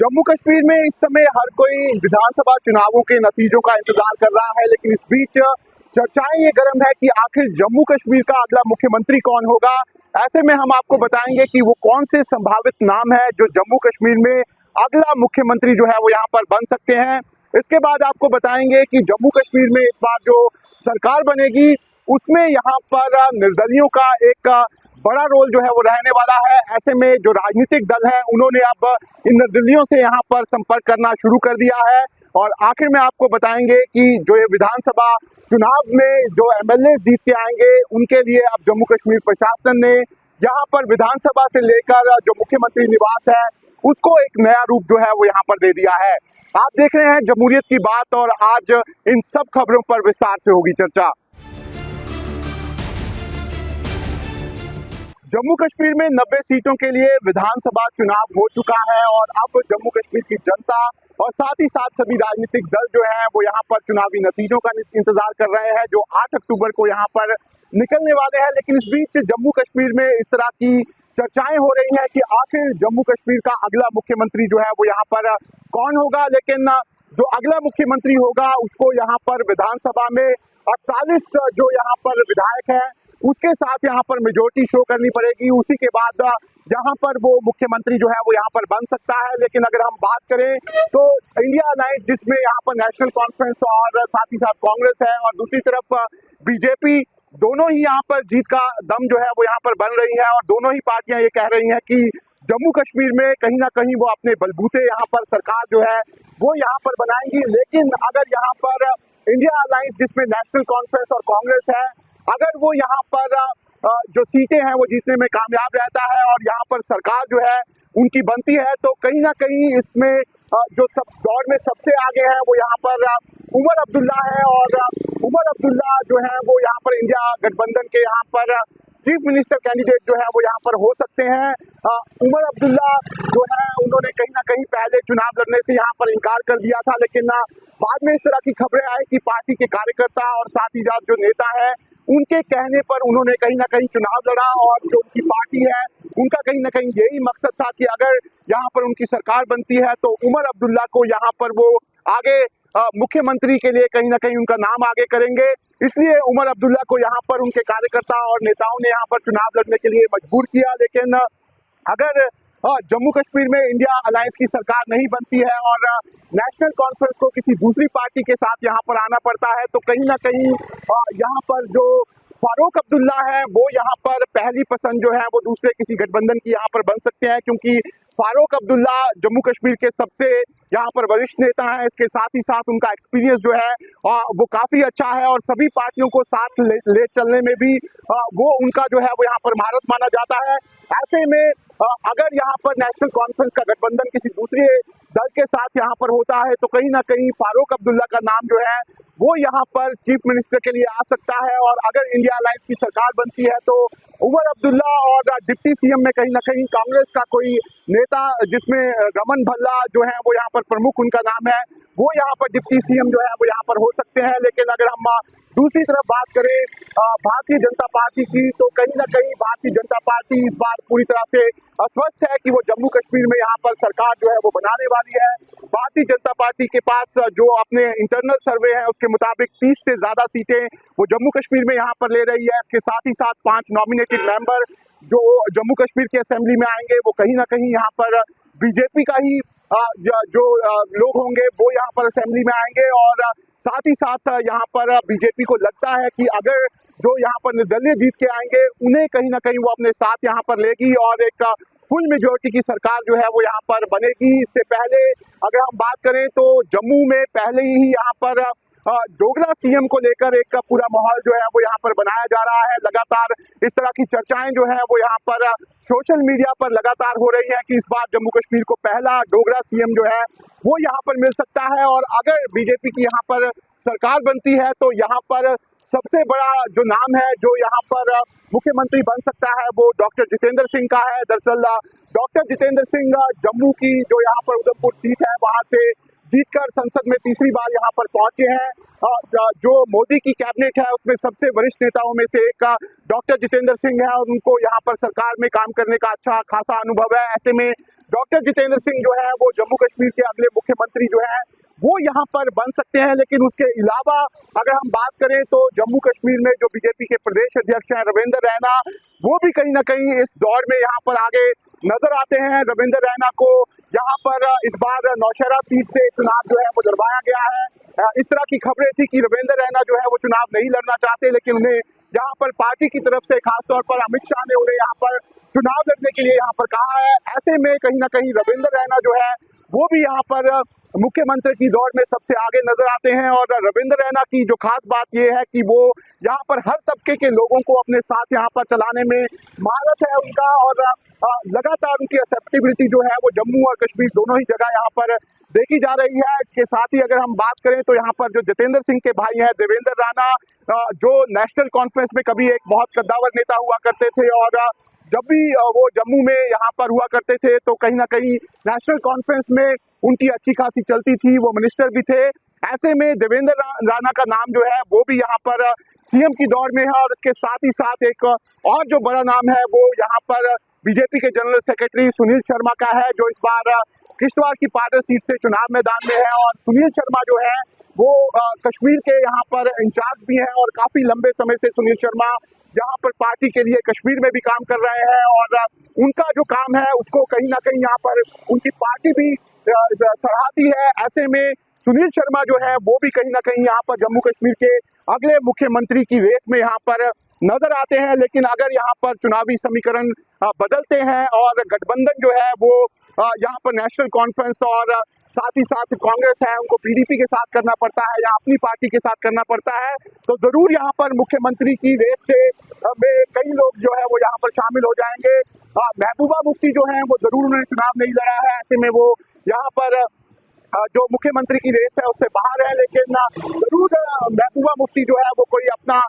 जम्मू कश्मीर में इस समय हर कोई विधानसभा चुनावों के नतीजों का इंतजार कर रहा है, लेकिन इस बीच चर्चाएं ये गर्म है कि आखिर जम्मू कश्मीर का अगला मुख्यमंत्री कौन होगा। ऐसे में हम आपको बताएंगे कि वो कौन से संभावित नाम है जो जम्मू कश्मीर में अगला मुख्यमंत्री जो है वो यहाँ पर बन सकते हैं। इसके बाद आपको बताएंगे कि जम्मू कश्मीर में इस बार जो सरकार बनेगी उसमें यहाँ पर निर्दलियों का एक बड़ा रोल जो है वो रहने वाला है। ऐसे में जो राजनीतिक दल है उन्होंने अब इन निर्दलियों से यहाँ पर संपर्क करना शुरू कर दिया है। और आखिर में आपको बताएंगे कि जो ये विधानसभा चुनाव में जो एमएलए जीत के आएंगे उनके लिए अब जम्मू कश्मीर प्रशासन ने यहाँ पर विधानसभा से लेकर जो मुख्यमंत्री निवास है उसको एक नया रूप जो है वो यहाँ पर दे दिया है। आप देख रहे हैं जमहूरियत की बात और आज इन सब खबरों पर विस्तार से होगी चर्चा। जम्मू कश्मीर में 90 सीटों के लिए विधानसभा चुनाव हो चुका है और अब जम्मू कश्मीर की जनता और साथ ही साथ सभी राजनीतिक दल जो हैं वो यहाँ पर चुनावी नतीजों का इंतजार कर रहे हैं जो 8 अक्टूबर को यहाँ पर निकलने वाले हैं। लेकिन इस बीच जम्मू कश्मीर में इस तरह की चर्चाएं हो रही हैं कि आखिर जम्मू कश्मीर का अगला मुख्यमंत्री जो है वो यहाँ पर कौन होगा। लेकिन जो अगला मुख्यमंत्री होगा उसको यहाँ पर विधानसभा में 48 जो यहाँ पर विधायक हैं उसके साथ यहाँ पर मेजोरिटी शो करनी पड़ेगी। उसी के बाद यहाँ पर वो मुख्यमंत्री जो है वो यहाँ पर बन सकता है। लेकिन अगर हम बात करें तो इंडिया अलायंस जिसमें यहाँ पर नेशनल कॉन्फ्रेंस और साथ ही साथ कांग्रेस है और दूसरी तरफ बीजेपी, दोनों ही यहाँ पर जीत का दम जो है वो यहाँ पर बन रही है। और दोनों ही पार्टियां ये कह रही हैं कि जम्मू कश्मीर में कहीं ना कहीं वो अपने बलबूते यहाँ पर सरकार जो है वो यहाँ पर बनाएंगी। लेकिन अगर यहाँ पर इंडिया अलायंस जिसमें नेशनल कॉन्फ्रेंस और कांग्रेस है अगर वो यहाँ पर जो सीटें हैं वो जीतने में कामयाब रहता है और यहाँ पर सरकार जो है उनकी बनती है तो कहीं ना कहीं इसमें जो सब दौर में सबसे आगे है वो यहाँ पर उमर अब्दुल्ला है। और उमर अब्दुल्ला जो है वो यहाँ पर इंडिया गठबंधन के यहाँ पर चीफ मिनिस्टर कैंडिडेट जो है वो यहाँ पर हो सकते हैं। उमर अब्दुल्ला जो है उन्होंने कहीं ना कहीं पहले चुनाव लड़ने से यहाँ पर इनकार कर दिया था, लेकिन बाद में इस तरह की खबरें आई कि पार्टी के कार्यकर्ता और साथ ही साथ जो नेता है उनके कहने पर उन्होंने कहीं ना कहीं चुनाव लड़ा। और जो उनकी पार्टी है उनका कहीं ना कहीं यही मकसद था कि अगर यहाँ पर उनकी सरकार बनती है तो उमर अब्दुल्ला को यहाँ पर वो आगे मुख्यमंत्री के लिए कहीं ना कहीं उनका नाम आगे करेंगे। इसलिए उमर अब्दुल्ला को यहाँ पर उनके कार्यकर्ता और नेताओं ने यहाँ पर चुनाव लड़ने के लिए मजबूर किया। लेकिन अगर जम्मू कश्मीर में इंडिया अलायंस की सरकार नहीं बनती है और नेशनल कॉन्फ्रेंस को किसी दूसरी पार्टी के साथ यहाँ पर आना पड़ता है तो कहीं ना कहीं यहाँ पर जो फारूक अब्दुल्ला है वो यहाँ पर पहली पसंद जो है वो दूसरे किसी गठबंधन की यहाँ पर बन सकते हैं, क्योंकि फारूक अब्दुल्ला जम्मू कश्मीर के सबसे यहाँ पर वरिष्ठ नेता हैं। इसके साथ ही साथ उनका एक्सपीरियंस जो है वो काफ़ी अच्छा है और सभी पार्टियों को साथ ले चलने में भी वो उनका जो है वो यहाँ पर महारत माना जाता है। ऐसे में अगर यहाँ पर नेशनल कॉन्फ्रेंस का गठबंधन किसी दूसरे दल के साथ यहाँ पर होता है तो कहीं ना कहीं फारूक अब्दुल्ला का नाम जो है वो यहाँ पर चीफ मिनिस्टर के लिए आ सकता है। और अगर इंडिया अलायंस की सरकार बनती है तो उमर अब्दुल्ला और डिप्टी सीएम में कहीं ना कहीं कांग्रेस का कोई नेता जिसमें रमन भल्ला जो है वो यहाँ पर प्रमुख उनका नाम है वो यहाँ पर डिप्टी सीएम जो है वो यहाँ पर हो सकते हैं। लेकिन अगर हम दूसरी तरफ बात करें भारतीय जनता पार्टी की तो कहीं ना कहीं भारतीय जनता पार्टी इस बार पूरी तरह से अस्वस्थ है कि वो जम्मू कश्मीर में यहाँ पर सरकार जो है वो बनाने वाली है। भारतीय जनता पार्टी के पास जो अपने इंटरनल सर्वे है उसके मुताबिक 30 से ज़्यादा सीटें वो जम्मू कश्मीर में यहाँ पर ले रही है। इसके साथ ही साथ 5 नॉमिनेटेड मेंबर जो जम्मू कश्मीर की असेंबली में आएंगे वो कहीं ना कहीं यहाँ पर बीजेपी का ही जो लोग होंगे वो यहाँ पर असेंबली में आएंगे। और साथ ही साथ यहाँ पर बीजेपी को लगता है कि अगर जो यहाँ पर निर्दलीय जीत के आएंगे उन्हें कहीं ना कहीं वो अपने साथ यहाँ पर लेगी और एक फुल मेजोरिटी की सरकार जो है वो यहाँ पर बनेगी। इससे पहले अगर हम बात करें तो जम्मू में पहले ही यहाँ पर डोगरा सीएम को लेकर एक पूरा माहौल जो है वो यहाँ पर बनाया जा रहा है। लगातार इस तरह की चर्चाएं जो है वो यहाँ पर सोशल मीडिया पर लगातार हो रही है कि इस बार जम्मू कश्मीर को पहला डोगरा सीएम जो है वो यहाँ पर मिल सकता है। और अगर बीजेपी की यहाँ पर सरकार बनती है तो यहाँ पर सबसे बड़ा जो नाम है जो यहाँ पर मुख्यमंत्री बन सकता है वो डॉक्टर जितेंद्र सिंह का है। दरअसल डॉक्टर जितेंद्र सिंह जम्मू की जो यहाँ पर उधमपुर सीट है वहाँ से जीतकर संसद में तीसरी बार यहाँ पर पहुंचे हैं। जो मोदी की कैबिनेट है उसमें सबसे वरिष्ठ नेताओं में से एक डॉक्टर जितेंद्र सिंह है और उनको यहाँ पर सरकार में काम करने का अच्छा खासा अनुभव है। ऐसे में डॉक्टर जितेंद्र सिंह जो है वो जम्मू कश्मीर के अगले मुख्यमंत्री जो है वो यहाँ पर बन सकते हैं। लेकिन उसके अलावा अगर हम बात करें तो जम्मू कश्मीर में जो बीजेपी के प्रदेश अध्यक्ष हैं रविंद्र रैना, वो भी कहीं ना कहीं इस दौड़ में यहाँ पर आगे नजर आते हैं। रविंद्र रैना को यहाँ पर इस बार नौशहरा सीट से चुनाव जो है वो लड़वाया गया है। इस तरह की खबरें थी कि रविंद्र रैना जो है वो चुनाव नहीं लड़ना चाहते, लेकिन उन्हें यहाँ पर पार्टी की तरफ से खासतौर पर अमित शाह ने उन्हें यहाँ पर चुनाव लड़ने के लिए यहाँ पर कहा है। ऐसे में कहीं ना कहीं रविंद्र रैना जो है वो भी यहाँ पर मुख्यमंत्री की दौड़ में सबसे आगे नजर आते हैं। और रविंद्र रैना की जो खास बात यह है कि वो यहाँ पर हर तबके के लोगों को अपने साथ यहाँ पर चलाने में महारत है उनका, और लगातार उनकी एक्सेप्टेबिलिटी जो है वो जम्मू और कश्मीर दोनों ही जगह यहाँ पर देखी जा रही है। इसके साथ ही अगर हम बात करें तो यहाँ पर जो जितेंद्र सिंह के भाई हैं देवेंद्र राणा, जो नेशनल कॉन्फ्रेंस में कभी एक बहुत कद्दावर नेता हुआ करते थे, और जब भी वो जम्मू में यहाँ पर हुआ करते थे तो कहीं ना कहीं नेशनल कॉन्फ्रेंस में उनकी अच्छी खासी चलती थी, वो मिनिस्टर भी थे। ऐसे में देवेंद्र राणा का नाम जो है वो भी यहाँ पर सीएम की दौड़ में है। और इसके साथ ही साथ एक और जो बड़ा नाम है वो यहाँ पर बीजेपी के जनरल सेक्रेटरी सुनील शर्मा का है, जो इस बार किश्तवाड़ की पार्टी सीट से चुनाव मैदान में है। और सुनील शर्मा जो है वो कश्मीर के यहाँ पर इंचार्ज भी हैं, और काफी लंबे समय से सुनील शर्मा यहाँ पर पार्टी के लिए कश्मीर में भी काम कर रहे हैं, और उनका जो काम है उसको कहीं ना कहीं यहाँ पर उनकी पार्टी भी सराहती है। ऐसे में सुनील शर्मा जो है वो भी कहीं ना कहीं यहाँ पर जम्मू कश्मीर के अगले मुख्यमंत्री की रेस में यहाँ पर नजर आते हैं। लेकिन अगर यहाँ पर चुनावी समीकरण बदलते हैं और गठबंधन जो है वो यहाँ पर नेशनल कॉन्फ्रेंस और साथ ही साथ कांग्रेस है उनको पीडीपी के साथ करना पड़ता है या अपनी पार्टी के साथ करना पड़ता है, तो जरूर यहाँ पर मुख्यमंत्री की रेस से में कई लोग जो है वो यहाँ पर शामिल हो जाएंगे। महबूबा मुफ्ती जो है वो जरूर उन्होंने चुनाव नहीं लड़ा है, ऐसे में वो यहाँ पर जो मुख्यमंत्री की रेस है उससे बाहर है। लेकिन जरूर महबूबा मुफ्ती जो है वो कोई अपना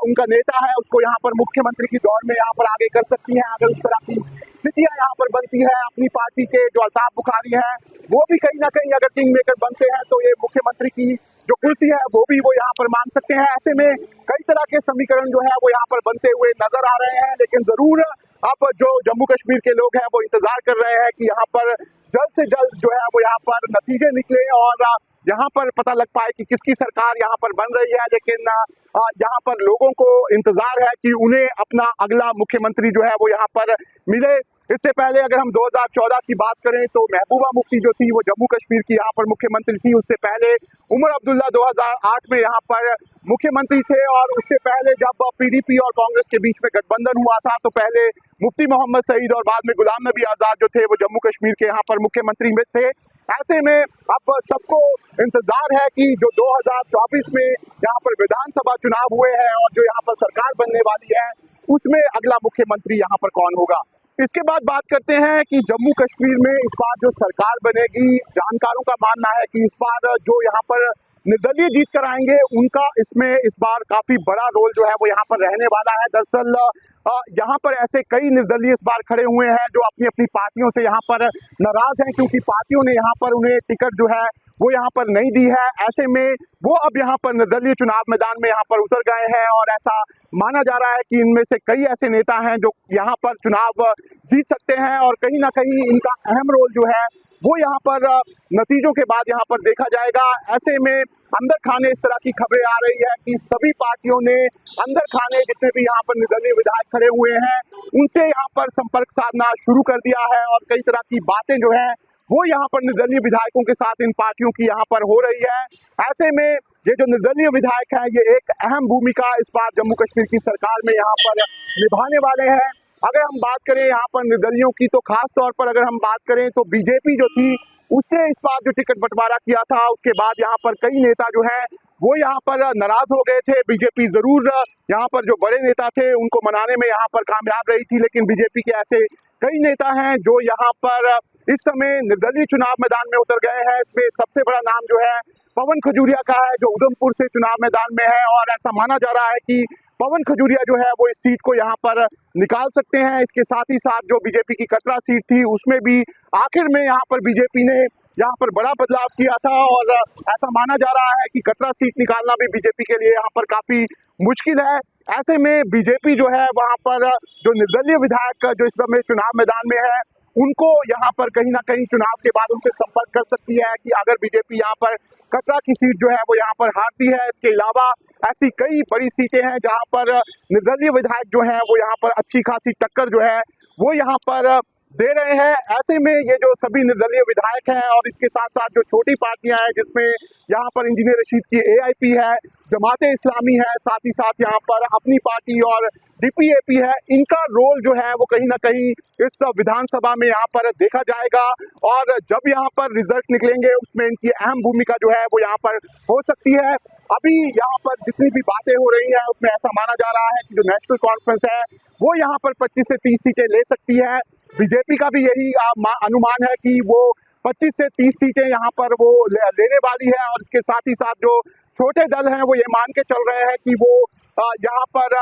उनका नेता है उसको यहाँ पर मुख्यमंत्री की दौड़ में यहाँ पर आगे कर सकती हैं। अगर उस तरह की स्थितियां यहाँ पर बनती है, अपनी पार्टी के जो अल्ताफ बुखारी हैं वो भी कहीं ना कहीं अगर किंग मेकर बनते हैं तो ये मुख्यमंत्री की जो कुर्सी है वो भी वो यहाँ पर मांग सकते हैं। ऐसे में कई तरह के समीकरण जो है वो यहाँ पर बनते हुए नजर आ रहे हैं। लेकिन जरूर अब जो जम्मू कश्मीर के लोग हैं वो इंतजार कर रहे हैं कि यहाँ पर जल्द से जल्द जो है वो यहाँ पर नतीजे निकले और यहाँ पर पता लग पाए कि किसकी सरकार यहाँ पर बन रही है। लेकिन यहाँ पर लोगों को इंतजार है कि उन्हें अपना अगला मुख्यमंत्री जो है वो यहाँ पर मिले। इससे पहले अगर हम 2014 की बात करें तो महबूबा मुफ्ती जो थी वो जम्मू कश्मीर की यहाँ पर मुख्यमंत्री थी। उससे पहले उमर अब्दुल्ला 2008 में यहाँ पर मुख्यमंत्री थे, और उससे पहले जब पीडीपी और कांग्रेस के बीच में गठबंधन हुआ था तो पहले मुफ्ती मोहम्मद सईद और बाद में गुलाम नबी आज़ाद जो थे वो जम्मू कश्मीर के यहाँ पर मुख्यमंत्री में थे। ऐसे में अब सबको इंतजार है कि जो 2024 में यहाँ पर विधानसभा चुनाव हुए हैं और जो यहाँ पर सरकार बनने वाली है उसमें अगला मुख्यमंत्री यहाँ पर कौन होगा। इसके बाद बात करते हैं कि जम्मू कश्मीर में इस बार जो सरकार बनेगी, जानकारों का मानना है कि इस बार जो यहाँ पर निर्दलीय जीत कर आएंगे उनका इसमें इस बार काफी बड़ा रोल जो है वो यहाँ पर रहने वाला है। दरअसल यहाँ पर ऐसे कई निर्दलीय इस बार खड़े हुए हैं जो अपनी अपनी पार्टियों से यहाँ पर नाराज हैं, क्योंकि पार्टियों ने यहाँ पर उन्हें टिकट जो है वो यहाँ पर नहीं दी है। ऐसे में वो अब यहाँ पर निर्दलीय चुनाव मैदान में यहाँ पर उतर गए हैं, और ऐसा माना जा रहा है कि इनमें से कई ऐसे नेता हैं जो यहाँ पर चुनाव जीत सकते हैं, और कहीं ना कहीं इनका अहम रोल जो है वो यहाँ पर नतीजों के बाद यहाँ पर देखा जाएगा। ऐसे में अंदर खाने इस तरह की खबरें आ रही है कि सभी पार्टियों ने अंदर खाने जितने भी यहाँ पर निर्दलीय विधायक खड़े हुए हैं उनसे यहाँ पर संपर्क साधना शुरू कर दिया है, और कई तरह की बातें जो है वो यहाँ पर निर्दलीय विधायकों के साथ इन पार्टियों की यहाँ पर हो रही है। ऐसे में ये जो निर्दलीय विधायक हैं ये एक अहम भूमिका इस बार जम्मू कश्मीर की सरकार में यहाँ पर निभाने वाले हैं। अगर हम बात करें यहाँ पर निर्दलियों की तो खास तौर पर अगर हम बात करें तो बीजेपी जो थी उसने इस बार जो टिकट बंटवारा किया था उसके बाद यहाँ पर कई नेता जो हैं वो यहाँ पर नाराज हो गए थे। बीजेपी जरूर यहाँ पर जो बड़े नेता थे उनको मनाने में यहाँ पर कामयाब रही थी, लेकिन बीजेपी के ऐसे कई नेता हैं जो यहाँ पर इस समय निर्दलीय चुनाव मैदान में उतर गए हैं। इसमें सबसे बड़ा नाम जो है पवन खजूरिया का है जो उधमपुर से चुनाव मैदान में है, और ऐसा माना जा रहा है कि पवन खजूरिया जो है वो इस सीट को यहाँ पर निकाल सकते हैं। इसके साथ ही साथ जो बीजेपी की कटरा सीट थी उसमें भी आखिर में यहाँ पर बीजेपी ने यहाँ पर बड़ा बदलाव किया था, और ऐसा माना जा रहा है कि कटरा सीट निकालना भी बीजेपी के लिए यहाँ पर काफी मुश्किल है। ऐसे में बीजेपी जो है वहाँ पर जो निर्दलीय विधायक जो इस समय चुनाव मैदान में है उनको यहाँ पर कहीं ना कहीं चुनाव के बाद उनसे संपर्क कर सकती है कि अगर बीजेपी यहाँ पर कटरा की सीट जो है वो यहाँ पर हारती है। इसके अलावा ऐसी कई बड़ी सीटें हैं जहाँ पर निर्दलीय विधायक जो हैं वो यहाँ पर अच्छी खासी टक्कर जो है वो यहाँ पर दे रहे हैं। ऐसे में ये जो सभी निर्दलीय विधायक हैं और इसके साथ साथ जो छोटी पार्टियां हैं जिसमें यहाँ पर इंजीनियर रशीद की एआईपी है, जमाते इस्लामी है, साथ ही साथ यहाँ पर अपनी पार्टी और डीपीएपी है, इनका रोल जो है वो कहीं ना कहीं इस विधानसभा में यहाँ पर देखा जाएगा। और जब यहाँ पर रिजल्ट निकलेंगे उसमें इनकी अहम भूमिका जो है वो यहाँ पर हो सकती है। अभी यहाँ पर जितनी भी बातें हो रही हैं उसमें ऐसा माना जा रहा है कि जो नेशनल कॉन्फ्रेंस है वो यहाँ पर 25 से 30 सीटें ले सकती है। बीजेपी का भी यही अनुमान है कि वो 25 से 30 सीटें यहाँ पर वो लेने वाली है। और इसके साथ ही साथ जो छोटे दल हैं वो ये मान के चल रहे हैं कि वो यहाँ पर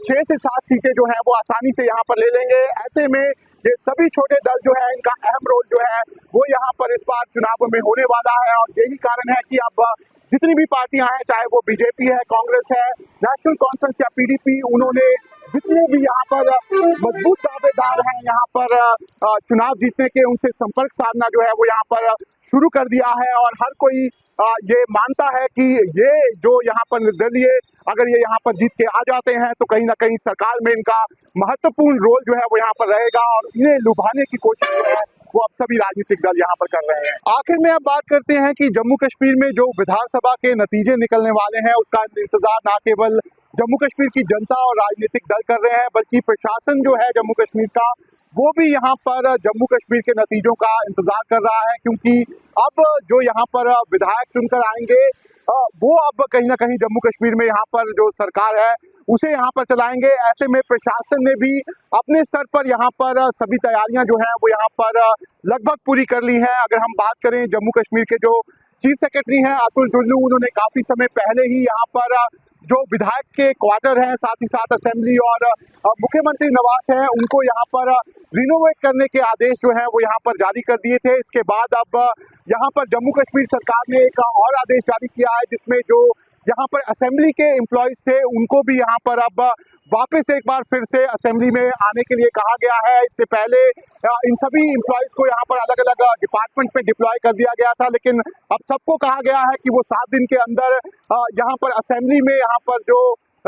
6 से 7 सीटें जो हैं वो आसानी से यहाँ पर ले लेंगे। ऐसे में ये सभी छोटे दल जो है इनका अहम रोल जो है वो यहाँ पर इस बार चुनाव में होने वाला है। और यही कारण है कि अब जितनी भी पार्टियां हैं, चाहे वो बीजेपी है, कांग्रेस है, नेशनल कॉन्फ्रेंस या पीडीपी, उन्होंने जितने भी यहाँ पर मजबूत दावेदार हैं यहाँ पर चुनाव जीतने के, उनसे संपर्क साधना जो है वो यहाँ पर शुरू कर दिया है। और हर कोई ये मानता है कि ये जो यहाँ पर निर्दलीय अगर ये यहाँ पर जीत के आ जाते हैं तो कहीं ना कहीं सरकार में इनका महत्वपूर्ण रोल जो है वो यहाँ पर रहेगा और इन्हें लुभाने की कोशिश जो है वो अब सभी राजनीतिक दल यहाँ पर कर रहे हैं। आखिर में अब बात करते हैं कि जम्मू कश्मीर में जो विधानसभा के नतीजे निकलने वाले हैं उसका इंतजार ना केवल जम्मू कश्मीर की जनता और राजनीतिक दल कर रहे हैं बल्कि प्रशासन जो है जम्मू कश्मीर का वो भी यहाँ पर जम्मू कश्मीर के नतीजों का इंतजार कर रहा है। क्योंकि अब जो यहाँ पर विधायक चुनकर आएंगे वो अब कहीं ना कहीं जम्मू कश्मीर में यहाँ पर जो सरकार है उसे यहाँ पर चलाएंगे। ऐसे में प्रशासन ने भी अपने स्तर पर यहाँ पर सभी तैयारियां जो हैं वो यहाँ पर लगभग पूरी कर ली हैं। अगर हम बात करें जम्मू कश्मीर के जो चीफ सेक्रेटरी हैं अतुल टुल्लू, उन्होंने काफी समय पहले ही यहाँ पर जो विधायक के क्वार्टर हैं, साथ ही साथ असेंबली और मुख्यमंत्री निवास है, उनको यहाँ पर रिनोवेट करने के आदेश जो है वो यहाँ पर जारी कर दिए थे। इसके बाद अब यहाँ पर जम्मू कश्मीर सरकार ने एक और आदेश जारी किया है जिसमें जो यहाँ पर असेंबली के एम्प्लॉयज थे उनको भी यहाँ पर अब वापस एक बार फिर से असेंबली में आने के लिए कहा गया है। इससे पहले इन सभी एम्प्लॉयज को यहाँ पर अलग अलग डिपार्टमेंट में डिप्लॉय कर दिया गया था, लेकिन अब सबको कहा गया है कि वो 7 दिन के अंदर यहाँ पर असेंबली में यहाँ पर जो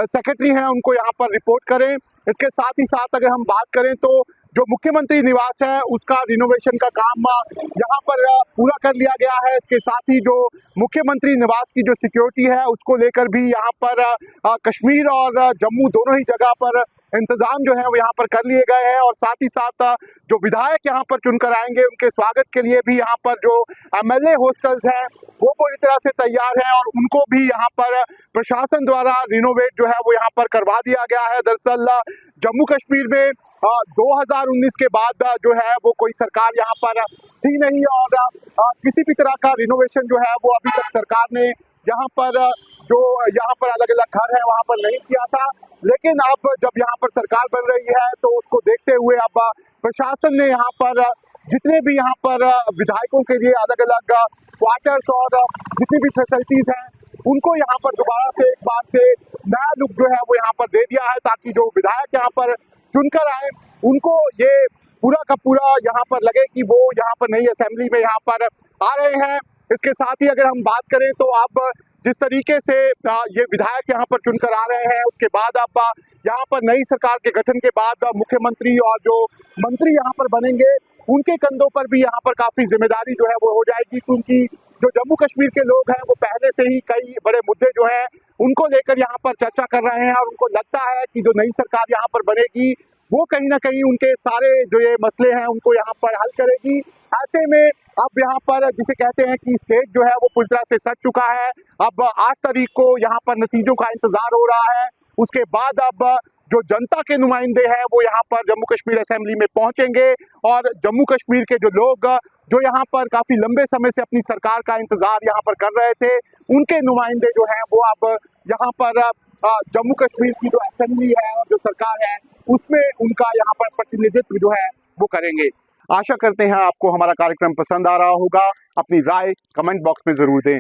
सेक्रेटरी हैं उनको यहाँ पर रिपोर्ट करें। इसके साथ ही साथ अगर हम बात करें तो जो मुख्यमंत्री निवास है उसका रिनोवेशन का काम यहाँ पर पूरा कर लिया गया है। इसके साथ ही जो मुख्यमंत्री निवास की जो सिक्योरिटी है उसको लेकर भी यहाँ पर कश्मीर और जम्मू दोनों ही जगह पर इंतजाम जो है वो यहाँ पर कर लिए गए हैं। और साथ ही साथ जो विधायक यहाँ पर चुनकर आएंगे उनके स्वागत के लिए भी यहाँ पर जो एमएलए हॉस्टल्स हैं वो पूरी तरह से तैयार हैं और उनको भी यहाँ पर प्रशासन द्वारा रिनोवेट जो है वो यहाँ पर करवा दिया गया है। दरअसल जम्मू कश्मीर में 2019 के बाद जो है वो कोई सरकार यहाँ पर थी नहीं और किसी भी तरह का रिनोवेशन जो है वो अभी तक सरकार ने यहाँ पर जो यहाँ पर अलग अलग घर है वहाँ पर नहीं किया था। लेकिन अब जब यहाँ पर सरकार बन रही है तो उसको देखते हुए अब प्रशासन ने यहाँ पर जितने भी यहाँ पर विधायकों के लिए अलग अलग क्वार्टर्स और जितनी भी फैसिलिटीज हैं उनको यहाँ पर दोबारा से एक बार से नया लुक जो है वो यहाँ पर दे दिया है ताकि जो विधायक यहाँ पर चुनकर आए उनको ये पूरा का पूरा यहाँ पर लगे कि वो यहाँ पर नई असेंबली में यहाँ पर आ रहे हैं। इसके साथ ही अगर हम बात करें तो अब जिस तरीके से ये विधायक यहाँ पर चुनकर आ रहे हैं उसके बाद अब यहाँ पर नई सरकार के गठन के बाद मुख्यमंत्री और जो मंत्री यहाँ पर बनेंगे उनके कंधों पर भी यहाँ पर काफी जिम्मेदारी जो है वो हो जाएगी। क्योंकि जो जम्मू कश्मीर के लोग हैं वो पहले से ही कई बड़े मुद्दे जो हैं उनको लेकर यहाँ पर चर्चा कर रहे हैं और उनको लगता है कि जो नई सरकार यहाँ पर बनेगी वो कहीं ना कहीं उनके सारे जो ये मसले हैं उनको यहाँ पर हल करेगी। ऐसे में अब यहाँ पर जिसे कहते हैं कि स्टेज जो है वो पूरी तरह से सज चुका है। अब 8 तारीख को यहाँ पर नतीजों का इंतजार हो रहा है। उसके बाद अब जो जनता के नुमाइंदे हैं वो यहाँ पर जम्मू कश्मीर असेंबली में पहुंचेंगे और जम्मू कश्मीर के जो लोग जो यहाँ पर काफी लंबे समय से अपनी सरकार का इंतजार यहाँ पर कर रहे थे उनके नुमाइंदे जो हैं वो अब यहाँ पर जम्मू कश्मीर की जो असेंबली है और जो सरकार है उसमें उनका यहाँ पर प्रतिनिधित्व जो है वो करेंगे। आशा करते हैं आपको हमारा कार्यक्रम पसंद आ रहा होगा। अपनी राय कमेंट बॉक्स में जरूर दें।